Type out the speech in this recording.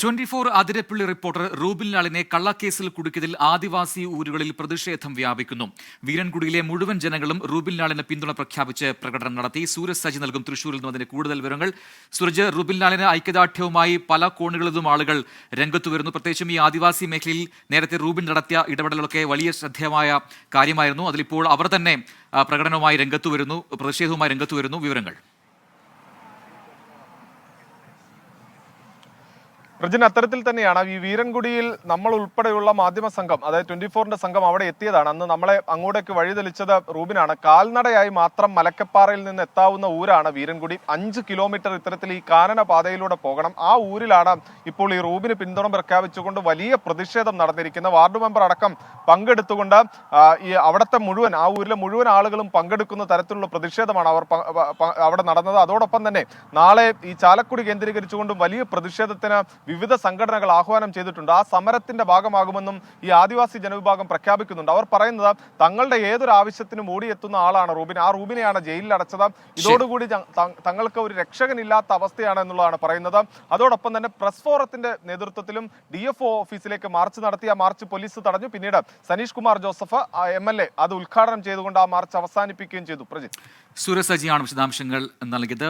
24 Athirappilly reporter Rubin ലാലിനെ കള്ളക്കേസിൽ കുടുക്കിയതിൽ ആദിവാസി ഊരുകളിൽ പ്രതിഷേധം വ്യാപിക്കുന്നു. വീരൻകുടിയിലെ മുഴുവൻ ജനങ്ങളും റൂബിൻ ലാലിന് പിന്തുണ പ്രഖ്യാപിച്ച് പ്രകടനം നടത്തി. സൂരജ് സജി നൽകും തൃശൂരിൽ നിന്ന് അതിന്റെ കൂടുതൽ വിവരങ്ങൾ. സൂരജ്, റൂബിൻ ലാലിന് ഐക്യദാർഢ്യവുമായി പല കോണുകളിൽ നിന്നും ആളുകൾ രംഗത്ത് വരുന്നു. പ്രത്യേകിച്ചും ഈ ആദിവാസി മേഖലയിൽ നേരത്തെ റൂബിൻ നടത്തിയ ഇടപെടലൊക്കെ വലിയ ശ്രദ്ധേയമായ കാര്യമായിരുന്നു. അതിലിപ്പോൾ അവർ തന്നെ പ്രകടനവുമായി രംഗത്ത് വരുന്നു, പ്രതിഷേധവുമായി രംഗത്ത് വരുന്നു. വിവരങ്ങൾ. പ്രജിൻ, അത്തരത്തിൽ തന്നെയാണ് ഈ വീരൻകുടിയിൽ നമ്മൾ ഉൾപ്പെടെയുള്ള മാധ്യമ സംഘം, അതായത് 24ന്റെ സംഘം അവിടെ എത്തിയതാണ്. അന്ന് നമ്മളെ അങ്ങോട്ടേക്ക് വഴിതെളിച്ചത് റൂബിനാണ്. കാൽനടയായി മാത്രം മലക്കപ്പാറയിൽ നിന്ന് എത്താവുന്ന ഊരാണ് വീരൻകുടി. 5 കിലോമീറ്റർ ഇത്തരത്തിൽ ഈ കാനന പാതയിലൂടെ പോകണം. ആ ഊരിലാണ് ഇപ്പോൾ ഈ റൂബിന് പിന്തുണ പ്രഖ്യാപിച്ചുകൊണ്ട് വലിയ പ്രതിഷേധം നടന്നിരിക്കുന്നത്. വാർഡ് മെമ്പർ അടക്കം പങ്കെടുത്തുകൊണ്ട് ഈ അവിടുത്തെ മുഴുവൻ, ആ ഊരിലെ മുഴുവൻ ആളുകളും പങ്കെടുക്കുന്ന തരത്തിലുള്ള പ്രതിഷേധമാണ് അവിടെ നടന്നത്. അതോടൊപ്പം തന്നെ നാളെ ഈ ചാലക്കുടി കേന്ദ്രീകരിച്ചുകൊണ്ടും വലിയ പ്രതിഷേധത്തിന് വിവിധ സംഘടനകൾ ആഹ്വാനം ചെയ്തിട്ടുണ്ട്. ആ സമരത്തിന്റെ ഭാഗമാകുമെന്നും ഈ ആദിവാസി ജനവിഭാഗം പ്രഖ്യാപിക്കുന്നുണ്ട്. അവർ പറയുന്നത് തങ്ങളുടെ ഏതൊരു ആവശ്യത്തിനും ഓടിയെത്തുന്ന ആളാണ് റൂബിൻ. ആ റൂബിനെയാണ് ജയിലിൽ അടച്ചത്. ഇതോടുകൂടി തങ്ങൾക്ക് ഒരു രക്ഷകനില്ലാത്ത അവസ്ഥയാണ് എന്നുള്ളതാണ് പറയുന്നത്. അതോടൊപ്പം തന്നെ പ്രസ് ഫോറത്തിന്റെ നേതൃത്വത്തിലും DFO ഓഫീസിലേക്ക് മാർച്ച് നടത്തി. ആ മാർച്ച് പോലീസ് തടഞ്ഞു. പിന്നീട് സനീഷ് കുമാർ ജോസഫ് MLA അത് ഉദ്ഘാടനം ചെയ്തുകൊണ്ട് ആ മാർച്ച് അവസാനിപ്പിക്കുകയും ചെയ്തു. പ്രജിത്ത്, സൂരജ് സജിയാണ് വിശദാംശങ്ങൾ നൽകിയത്.